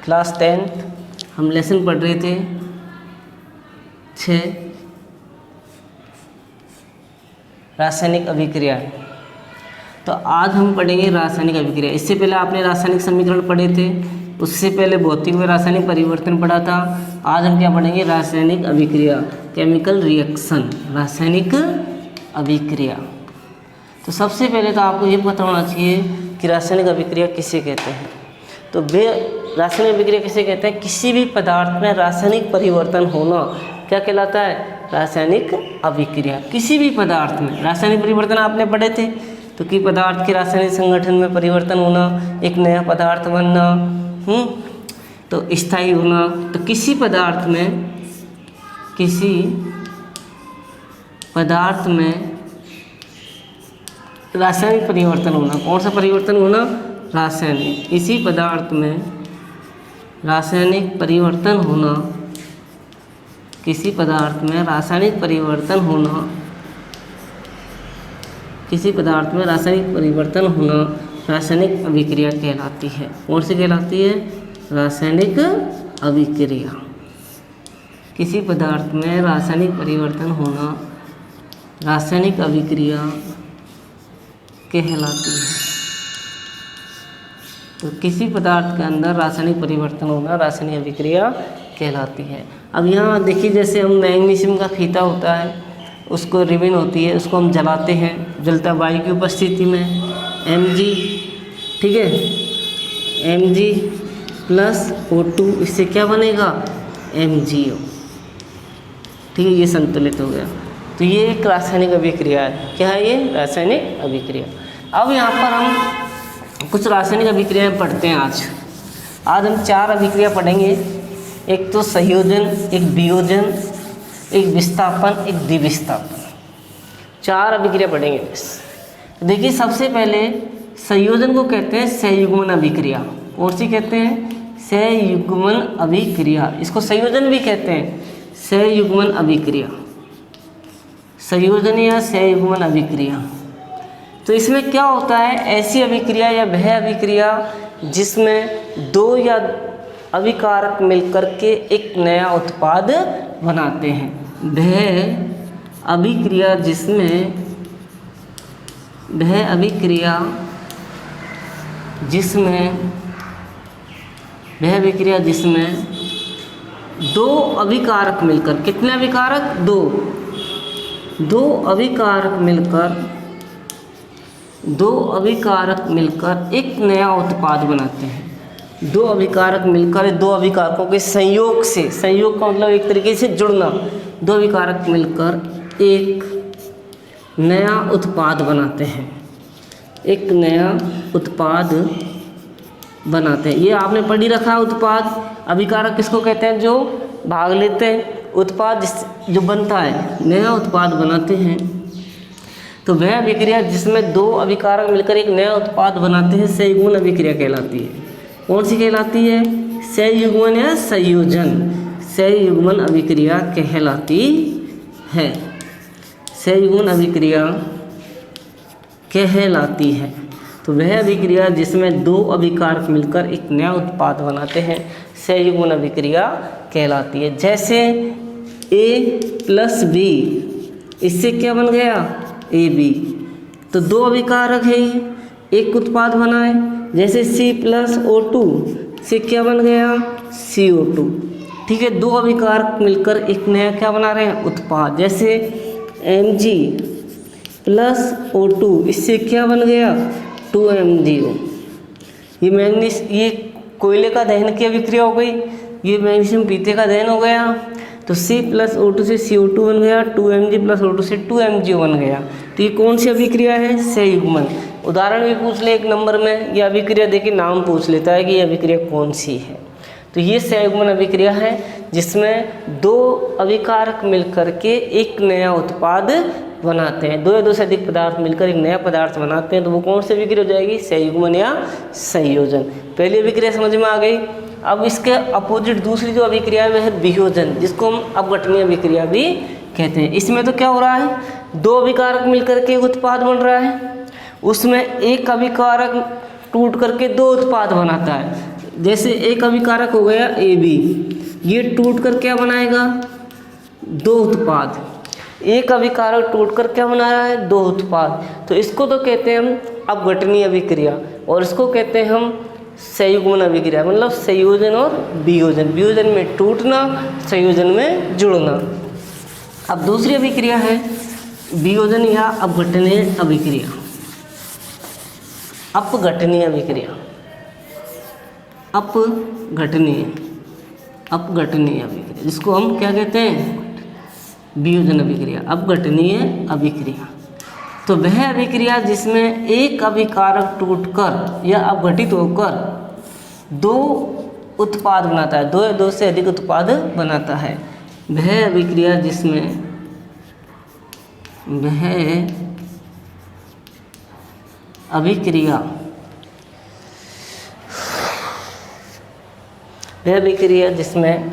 Class 10th हम lesson पढ़ रहे थे 6 रासायनिक अभिक्रिया। तो आज हम पढ़ेंगे रासायनिक अभिक्रिया। इससे पहले आपने रासायनिक समीकरण पढ़े थे, उससे पहले भौतिक में रासायनिक परिवर्तन पढ़ा था। आज हम क्या पढ़ेंगे? रासायनिक अभिक्रिया, केमिकल रिएक्शन, रासायनिक अभिक्रिया। तो सबसे पहले तो आपको ये पता होना चाहिए कि रासायनिक अभिक्रिया किसे कहते हैं। तो रासायनिक अभिक्रिया किसे कहते हैं? किसी भी पदार्थ में रासायनिक परिवर्तन होना क्या कहलाता है? रासायनिक अभिक्रिया। किसी भी पदार्थ में रासायनिक परिवर्तन आपने पढ़े थे, तो कि पदार्थ के रासायनिक संगठन में परिवर्तन होना, एक नया पदार्थ बनना, तो स्थायी होना। तो किसी पदार्थ में रासायनिक परिवर्तन होना, कौन सा परिवर्तन होना? रासायनिक। इसी पदार्थ में रासायनिक परिवर्तन होना, किसी पदार्थ में रासायनिक परिवर्तन होना, किसी पदार्थ में रासायनिक परिवर्तन होना रासायनिक अभिक्रिया कहलाती है। कौन सी कहलाती है? रासायनिक अभिक्रिया। किसी पदार्थ में रासायनिक परिवर्तन होना रासायनिक अभिक्रिया कहलाती है। तो किसी पदार्थ के अंदर रासायनिक परिवर्तन होना रासायनिक अभिक्रिया कहलाती है। अब यहाँ देखिए, जैसे हम मैग्नीशियम का फीता होता है, उसको रिबन होती है, उसको हम जलाते हैं, जलता वायु की उपस्थिति में Mg, ठीक है, Mg प्लस O2, इससे क्या बनेगा? MgO, ठीक है, ये संतुलित हो गया। तो ये एक रासायनिक अभिक्रिया है। क्या है ये? रासायनिक अभिक्रिया। अब यहाँ पर हम कुछ रासायनिक अभिक्रियाएं पढ़ते हैं। आज हम 4 अभिक्रिया पढ़ेंगे। एक तो संयोजन, एक वियोजन, एक विस्थापन, एक द्विविस्थापन। 4 अभिक्रिया पढ़ेंगे बस। देखिए, सबसे पहले संयोजन को कहते हैं सहयुग्मन अभिक्रिया। और सी कहते हैं सहयुग्मन अभिक्रिया। इसको संयोजन भी कहते हैं, सहयुग्मन अभिक्रिया, संयोजन या सहयुग्मन अभिक्रिया। तो इसमें क्या होता है? ऐसी अभिक्रिया या वह अभिक्रिया जिसमें 2 या अभिकारक मिलकर के एक नया उत्पाद बनाते हैं। वह अभिक्रिया जिसमें 2 अभिकारक मिलकर, कितने अभिकारक? 2 अभिकारक मिलकर एक नया उत्पाद बनाते हैं। 2 अभिकारक मिलकर, 2 अभिकारकों के संयोग से, संयोग का मतलब एक तरीके से जुड़ना, 2 अभिकारक मिलकर एक नया उत्पाद बनाते हैं, एक नया उत्पाद बनाते हैं। ये आपने पढ़ ही रखा है। उत्पाद, अभिकारक किसको कहते हैं? जो भाग लेते हैं। उत्पाद जो बनता है, नया उत्पाद बनाते हैं। तो वह अभिक्रिया जिसमें 2 अभिकारक मिलकर एक नया उत्पाद बनाते हैं सहयुग्मन अभिक्रिया कहलाती है। कौन सी कहलाती है? सहयुग्मन या संयोजन, सहयुग्मन अभिक्रिया कहलाती है। सहयुग्मन अभिक्रिया कहलाती है। तो वह अभिक्रिया जिसमें 2 अभिकारक मिलकर एक नया उत्पाद बनाते हैं सहयुग्मन अभिक्रिया कहलाती है। जैसे A प्लस B, इससे क्या बन गया? AB। तो 2 अभिकारक है, एक उत्पाद बना है। जैसे C प्लस O2 से क्या बन गया? CO2, ठीक है। 2 अभिकारक मिलकर एक नया क्या बना रहे हैं? उत्पाद। जैसे Mg प्लस O2, इससे क्या बन गया? 2MgO। ये कोयले का दहन की अभिक्रिया हो गई, ये मैग्नीशियम पीते का दहन हो गया। तो C प्लस O2 से CO2 बन गया, 2Mg प्लस O2 से 2MgO बन गया। तो ये कौन सी अभिक्रिया है? सहयुग्मन। उदाहरण भी पूछ ले 1 नंबर में, ये अभिक्रिया देखिए नाम पूछ लेता है कि ये अभिक्रिया कौन सी है। तो ये सहयुग्मन अभिक्रिया है जिसमें 2 अभिकारक मिलकर के एक नया उत्पाद बनाते हैं। 2 या 2 से अधिक पदार्थ मिलकर एक नया पदार्थ बनाते हैं। तो वो कौन सी अभिक्रिया हो जाएगी? सहयुग्मन या संयोजन। पहली अभिक्रिया समझ में आ गई। अब इसके अपोजिट दूसरी जो अभिक्रिया है वह है वियोजन, जिसको हम अपघटनीय अभिक्रिया भी कहते हैं। इसमें तो क्या हो रहा है? 2 अभिकारक मिलकर के उत्पाद बन रहा है, उसमें एक अभिकारक टूट करके 2 उत्पाद बनाता है। जैसे एक अभिकारक हो गया AB, ये टूट कर क्या बनाएगा, दो उत्पाद। एक अभिकारक टूटकर क्या बना रहा है, दो उत्पाद। तो इसको तो कहते हैं हम अपघटनीय अभिक्रिया, और इसको कहते हैं हम संयुग्मन अभिक्रिया, मतलब संयोजन और वियोजन। वियोजन में टूटना, संयोजन में जुड़ना। अब दूसरी अभिक्रिया है वियोजन या अपघटनीय अभिक्रिया। अपघटनीय अभिक्रिया, अपघटनीय अभिक्रिया, जिसको हम क्या कहते हैं, वियोजन अभिक्रिया, अपघटनीय अभिक्रिया। तो वह अभिक्रिया जिसमें एक अभिकारक टूटकर या अपघटित होकर दो उत्पाद बनाता है, दो या दो से अधिक उत्पाद बनाता है, वह अभिक्रिया जिसमें वह अभिक्रिया जिसमें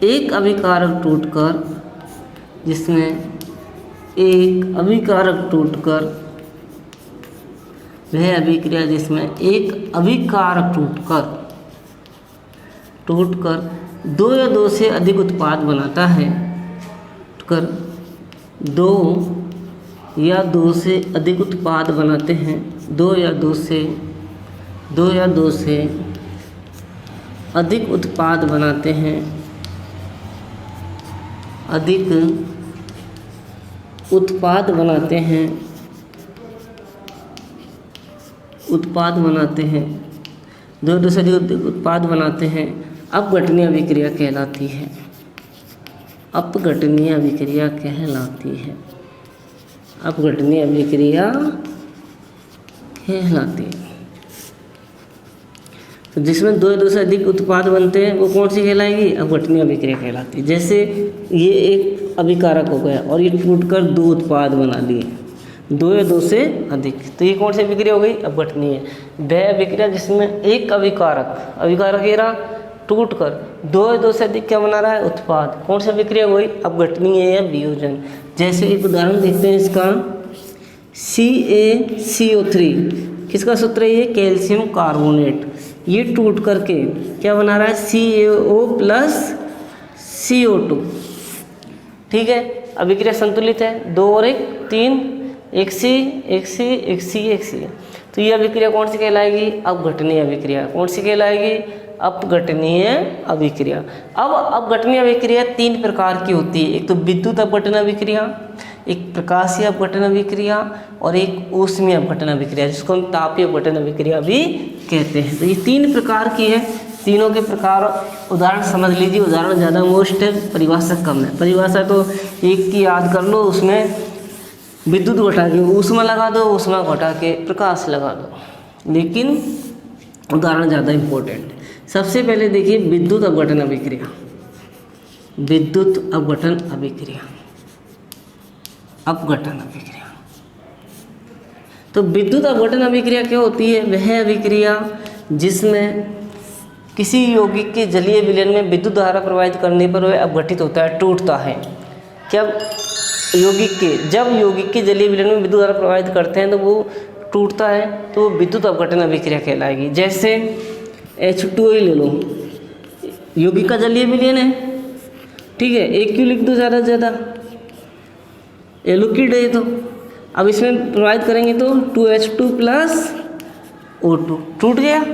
एक अभिकारक टूटकर वह अभिक्रिया जिसमें एक अभिकारक टूटकर दो या दो से अधिक उत्पाद बनाता है, दो या दो से अधिक उत्पाद बनाते हैं, दो या दो से अधिक उत्पाद बनाते हैं, अधिक उत्पाद बनाते हैं, दो से अधिक उत्पाद बनाते हैं, अपघटनीय अभिक्रिया कहलाती है। अपघटनीय अभिक्रिया कहलाती है। अपघटनीय अभिक्रिया कहलाती है। तो जिसमें दो या दो से अधिक उत्पाद बनते हैं वो कौन सी कहलाएगी, अपघटनीय अभिक्रिया कहलाती है। जैसे ये एक अभिकारक हो गया और ये टूटकर दो उत्पाद बना लिए, दो या दो से अधिक, तो ये कौन सी अभिक्रिया हो गई, अपघटनीय। वह अभिक्रिया जिसमें एक अभिकारक ये रहा, टूटकर दो या दो से अधिक क्या बना रहा है, उत्पाद, कौन सी अभिक्रिया हो गई, अपघटनीय या वियोजन। जैसे एक उदाहरण देखते हैं इसका, CaCO3 किसका सूत्र है, ये कैल्शियम कार्बोनेट, ये टूट करके क्या बना रहा है, CaO प्लस CO2। ठीक है, अभिक्रिया संतुलित है, 2 और 1 3, एक C। तो ये अभिक्रिया कौन सी कहलाएगी, अपघटनीय अभिक्रिया। कौन सी कहलाएगी, अपघटनीय अभिक्रिया। अब अपघटनीय अभिक्रिया 3 प्रकार की होती है, एक तो विद्युत अपघटन अभिक्रिया, एक प्रकाशीय अपघटन अभिक्रिया और एक ऊष्मीय अपघटन अभिक्रिया, जिसको हम तापीय अपघटन अभिक्रिया भी कहते हैं। तो ये 3 प्रकार की है, तीनों के प्रकार उदाहरण समझ लीजिए। उदाहरण ज़्यादा मोस्ट है, परिभाषा कम है। परिभाषा तो एक की याद कर लो, उसमें विद्युत घटा के ऊष्मा लगा दो, ऊष्मा घटा के प्रकाश लगा दो, लेकिन उदाहरण ज़्यादा इम्पोर्टेंट है। सबसे पहले देखिए विद्युत अपघटन अभिक्रिया। विद्युत अपघटन अभिक्रिया, तो विद्युत अपघटन अभिक्रिया क्या होती है, वह अभिक्रिया जिसमें किसी यौगिक के जलीय विलयन में विद्युत धारा प्रवाहित करने पर वह अपघटित होता है, टूटता है। जब यौगिक के जलीय विलयन में विद्युत धारा प्रवाहित करते हैं तो वो टूटता है, तो विद्युत अपघटन अभिक्रिया कहलाएगी। जैसे H2O ले लो, यौगिक का जलीय विलयन है, ठीक है, एक क्यों लिख दो ज़्यादा से ज़्यादा, एलुकिड है। तो अब इसमें प्रवाहित करेंगे तो 2H2 प्लस O2 टूट गया,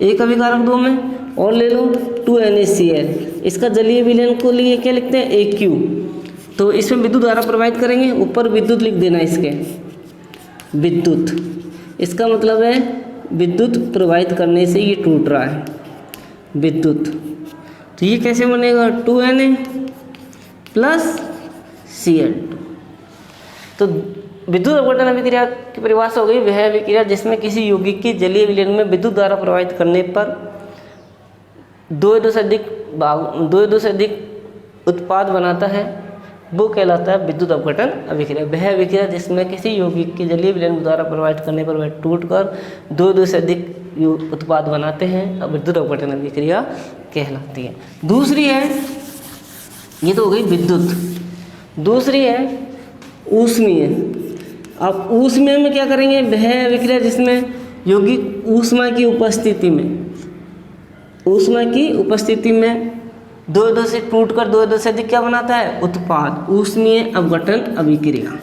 एक अभिकारक 2 में, और ले लो 2NaCl, इसका जलीय विलयन को लिए क्या लिखते हैं, AQ। तो इसमें विद्युत धारा प्रवाहित करेंगे, ऊपर विद्युत लिख देना, इसके विद्युत, इसका मतलब है विद्युत प्रवाहित करने से ये टूट रहा है, विद्युत। तो ये कैसे बनेगा, 2Na प्लस Cl2। तो विद्युत अपघटन अभिक्रिया की परिभाषा हो गई, वह अभिक्रिया जिसमें किसी यौगिक की जलीय विलयन में विद्युत धारा प्रवाहित करने पर दो या दो से अधिक उत्पाद बनाता है, वो कहलाता है विद्युत अपघटन अभिक्रिया। वह अभिक्रिया जिसमें किसी यौगिक के जलीय विलयन द्वारा प्रवाहित करने पर वह टूटकर दो से अधिक उत्पाद बनाते हैं, अब विद्युत अपघटन अभिक्रिया कहलाती है। दूसरी है, ये तो हो गई विद्युत, दूसरी है ऊष्मीय। अब ऊष्मीय में क्या करेंगे, वह अभिक्रिया जिसमें यौगिक ऊष्मा की उपस्थिति में दो से टूटकर दो से अधिक क्या बनाता है? उत्पाद। ऊष्मीय अपघटन अभिक्रिया।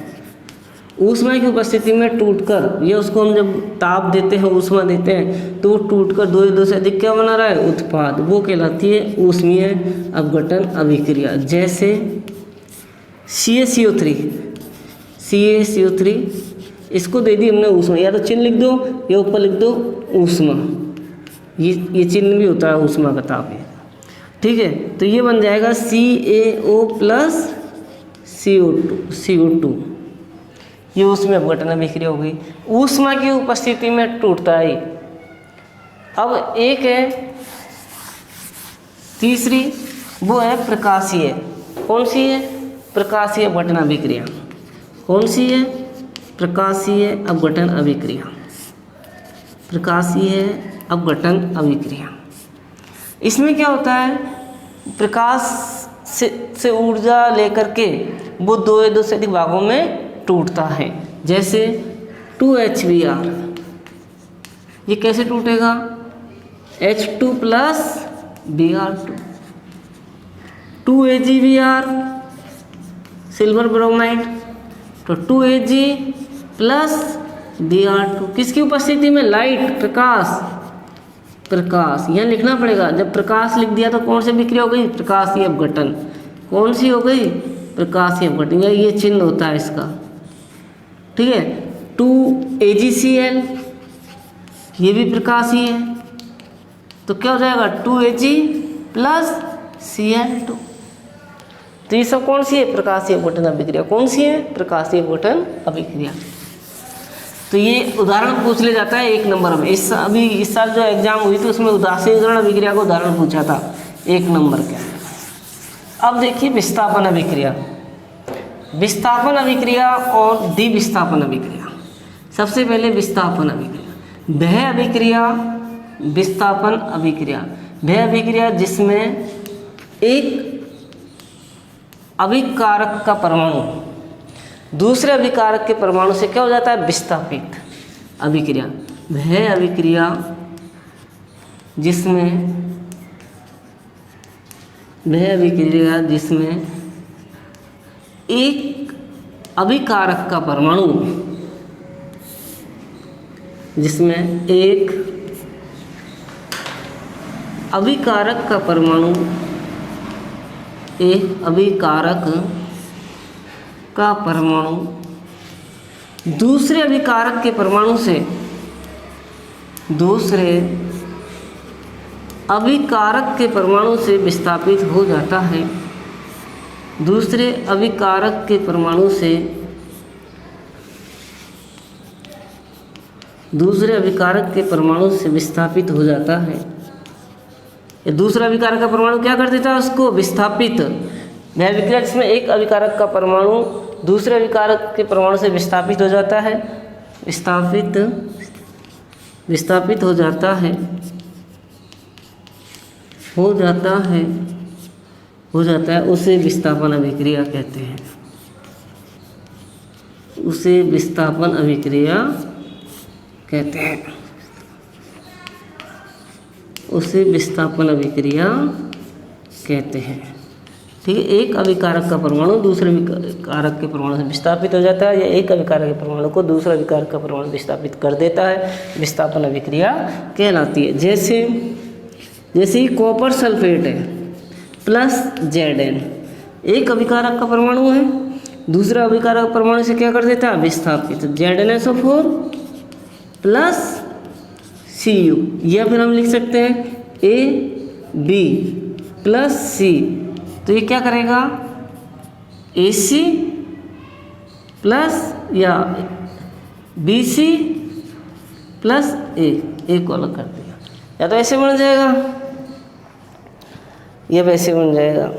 ऊष्मा की उपस्थिति में टूटकर, ये उसको हम जब ताप देते हैं, ऊष्मा देते हैं, तो वो टूटकर दो से अधिक क्या बना रहा है? उत्पाद। वो कहलाती है ऊष्मीय अपघटन अभिक्रिया। जैसे CaCO3 इसको दे दी हमने ऊष्मा, या तो चिन्ह लिख दो या ऊपर लिख दो ऊष्मा। ये चिन्ह भी होता है ऊष्मा का ताप, ठीक है। तो ये बन जाएगा CaO प्लस CO2। ये ऊष्मीय अपघटन अभिक्रिया हो गई। ऊष्मा की उपस्थिति में टूटता है। अब एक है तीसरी, वो है प्रकाशीय। कौन सी है? प्रकाशीय अपघटन अभिक्रिया। कौन सी है? प्रकाशीय अपघटन अभिक्रिया। प्रकाशीय अपघटन अभिक्रिया। इसमें क्या होता है? प्रकाश से ऊर्जा लेकर के वो दो से अधिक भागों में टूटता है। जैसे 2HBr, ये कैसे टूटेगा? H2 plus Br2। 2AgBr silver bromide, तो 2Ag प्लस Br2 किसकी उपस्थिति में? लाइट, प्रकाश। यहाँ लिखना पड़ेगा। जब प्रकाश लिख दिया तो कौन सी विक्रिया हो गई? प्रकाशीय अपघटन। कौन सी हो गई? प्रकाशीय अपघटन। ये चिन्ह होता है इसका, ठीक है। 2AgCl, ये भी प्रकाशीय है, तो क्या हो जाएगा? 2Ag plus Cl2। तो ये सब कौन सी है? प्रकाशीय अपघटन अभिक्रिया। कौन सी है? प्रकाशीय अपघटन अभिक्रिया। तो ये उदाहरण पूछ ले जाता है 1 नंबर में। इस साल जो एग्जाम हुई थी उसमें उदासीनीकरण अभिक्रिया का उदाहरण पूछा था 1 नंबर के। अब देखिए विस्थापन अभिक्रिया। विस्थापन अभिक्रिया और द्विविस्थापन अभिक्रिया। सबसे पहले विस्थापन अभिक्रिया। वह अभिक्रिया, विस्थापन अभिक्रिया, वह अभिक्रिया जिसमें एक अभिकारक का परमाणु दूसरे अभिकारक के परमाणु से क्या हो जाता है? विस्थापित अभिक्रिया। वह अभिक्रिया जिसमें एक अभिकारक का परमाणु, दूसरे अभिकारक के परमाणु से विस्थापित हो जाता है। दूसरे अभिकारक के परमाणु से विस्थापित हो जाता है। ये दूसरा अभिकारक का परमाणु क्या कर देता है? उसको विस्थापित। वह अभिक्रिया जिसमें एक अभिकारक का परमाणु दूसरे अभिकारक के परमाणु से विस्थापित हो जाता है, विस्थापित हो जाता है, उसे विस्थापन अभिक्रिया कहते हैं। उसे विस्थापन अभिक्रिया कहते हैं। ठीक है। एक अभिकारक का परमाणु दूसरे अभिकारक के परमाणु से विस्थापित हो जाता है, या एक अभिकारक के परमाणु को दूसरा अभिकारक का परमाणु विस्थापित कर देता है, विस्थापन अभिक्रिया कहलाती है। जैसे कॉपर सल्फेट है प्लस Zn, एक अभिकारक का परमाणु है, दूसरा अभिकारक परमाणु से क्या कर देता है? विस्थापित। ZnSO4 प्लस Cu, या फिर हम लिख सकते हैं AB प्लस C। तो ये क्या करेगा? AC प्लस या BC प्लस A को अलग कर दिया, या तो ऐसे बन जाएगा या वैसे बन जाएगा।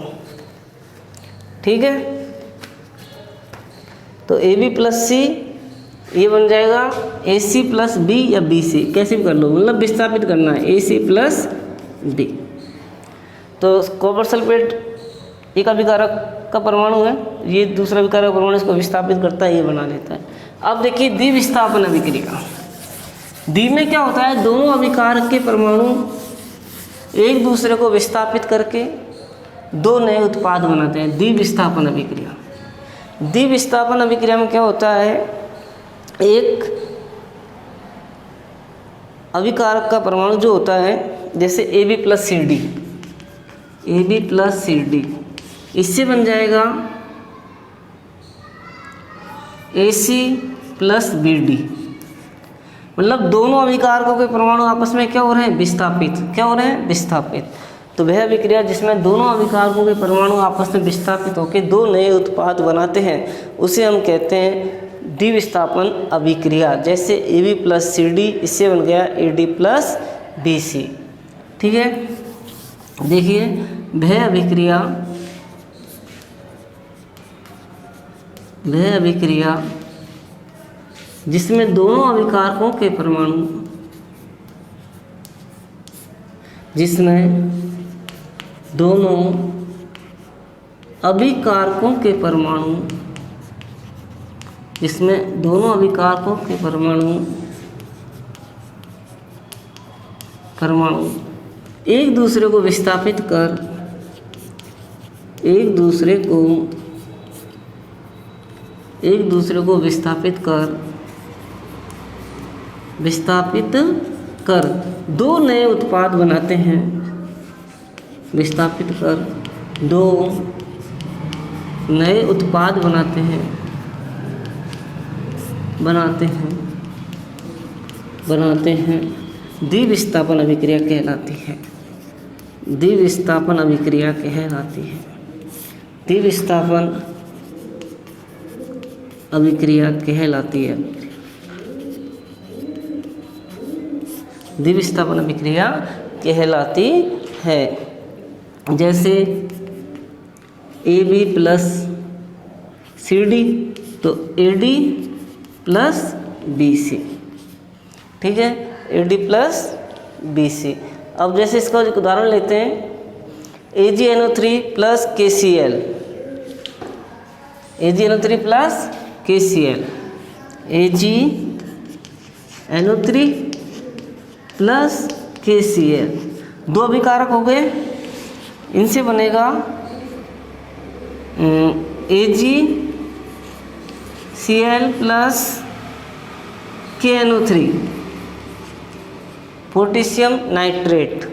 ठीक है। तो AB प्लस C ये बन जाएगा AC प्लस B या BC, कैसे भी कर लो, मतलब विस्थापित करना है AC प्लस B। तो कॉपर सल्फेट एक अभिकारक का परमाणु है, ये दूसरा अभिकारक परमाणु इसको विस्थापित करता है, ये बना लेता है। अब देखिए द्विविस्थापन अभिक्रिया। द्वि में क्या होता है, दोनों अभिकारक के परमाणु एक दूसरे को विस्थापित करके दो नए उत्पाद बनाते हैं। द्विविस्थापन अभिक्रिया। द्विविस्थापन अभिक्रिया में क्या होता है, एक अभिकारक का परमाणु जो होता है, जैसे AB plus CD, AB plus CD, इससे बन जाएगा AC प्लस BD। मतलब दोनों अभिकारकों के परमाणु आपस में क्या हो रहे हैं, विस्थापित। क्या हो रहे हैं, विस्थापित। तो वह अभिक्रिया जिसमें दोनों अभिकारकों के परमाणु आपस में विस्थापित होकर दो नए उत्पाद बनाते हैं, उसे हम कहते हैं द्विविस्थापन अभिक्रिया। जैसे AB प्लस CD, इससे बन गया AD प्लस BC। ठीक है, देखिए वह अभिक्रिया जिसमें दोनों अभिकारकों के परमाणु एक दूसरे को विस्थापित कर दो नए उत्पाद बनाते हैं, द्विविस्थापन अभिक्रिया कहलाती है। द्विविस्थापन अभिक्रिया कहलाती है। जैसे AB प्लस CD तो AD प्लस BC। ठीक है, AD प्लस BC। अब जैसे इसका एक उदाहरण लेते हैं, AgNO3 plus KCl, AgNO3 plus KCl, AgNO3 plus KCl, दो अभिकारक हो गए, इनसे बनेगा AgCl plus KNO3, potassium nitrate,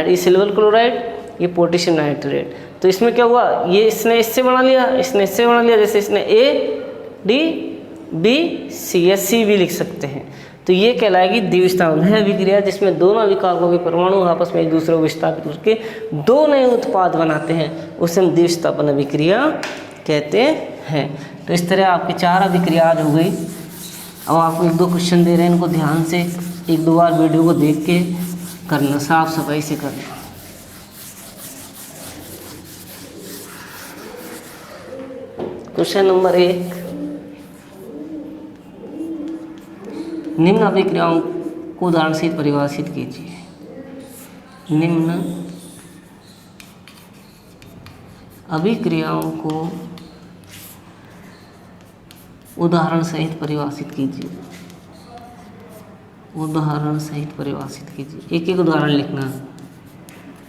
ये सिल्वर क्लोराइड, ये पोटेशियम नाइट्रेट। तो इसमें क्या हुआ, ये इसने इससे बना लिया, इसने इससे बना लिया, जैसे इसने ADBC या C भी लिख सकते हैं। तो ये कहलाएगी द्विविस्थापन अभिक्रिया, जिसमें दोनों अभिकारकों के परमाणु आपस में एक दूसरे को विस्थापित करके दो नए उत्पाद बनाते हैं, उसे हम द्विविस्थापन अभिक्रिया कहते हैं। तो इस तरह आपकी 4 अभिक्रिया आज हो गई। अब आपको 1-2 क्वेश्चन दे रहे हैं, इनको ध्यान से 1-2 बार वीडियो को देख के करना, साफ सफाई से करना। क्वेश्चन नंबर 1, निम्न अभिक्रियाओं को उदाहरण से परिभाषित कीजिए। निम्न अभिक्रियाओं को उदाहरण सहित परिभाषित कीजिए। एक उदाहरण लिखना,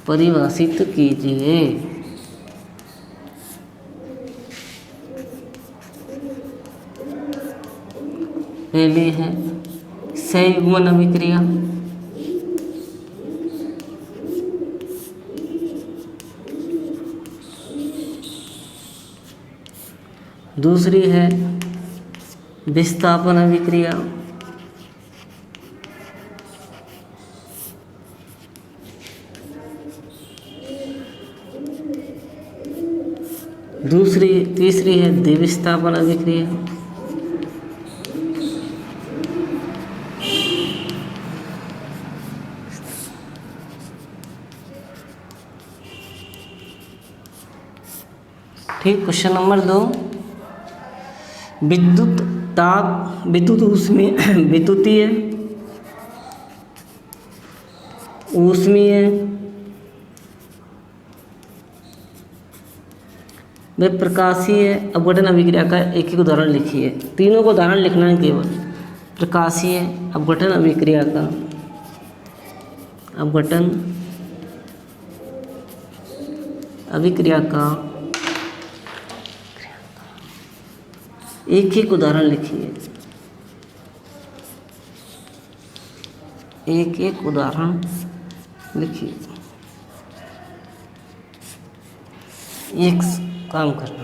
परिभाषित कीजिए। पहली है सहयुग्मन अभिक्रिया, दूसरी है विस्थापन अभिक्रिया, तीसरी है द्विविस्थापन अभिक्रिया, ठीक। क्वेश्चन नंबर 2, विद्युत ऊष्मीय व प्रकाशीय अपघटन अभिक्रिया का एक उदाहरण लिखिए। तीनों को उदाहरण लिखना है केवल। प्रकाशीय अपघटन अभिक्रिया का अपघटन अभिक्रिया का एक उदाहरण लिखिए। एक उदाहरण लिखिए। एक काम करना,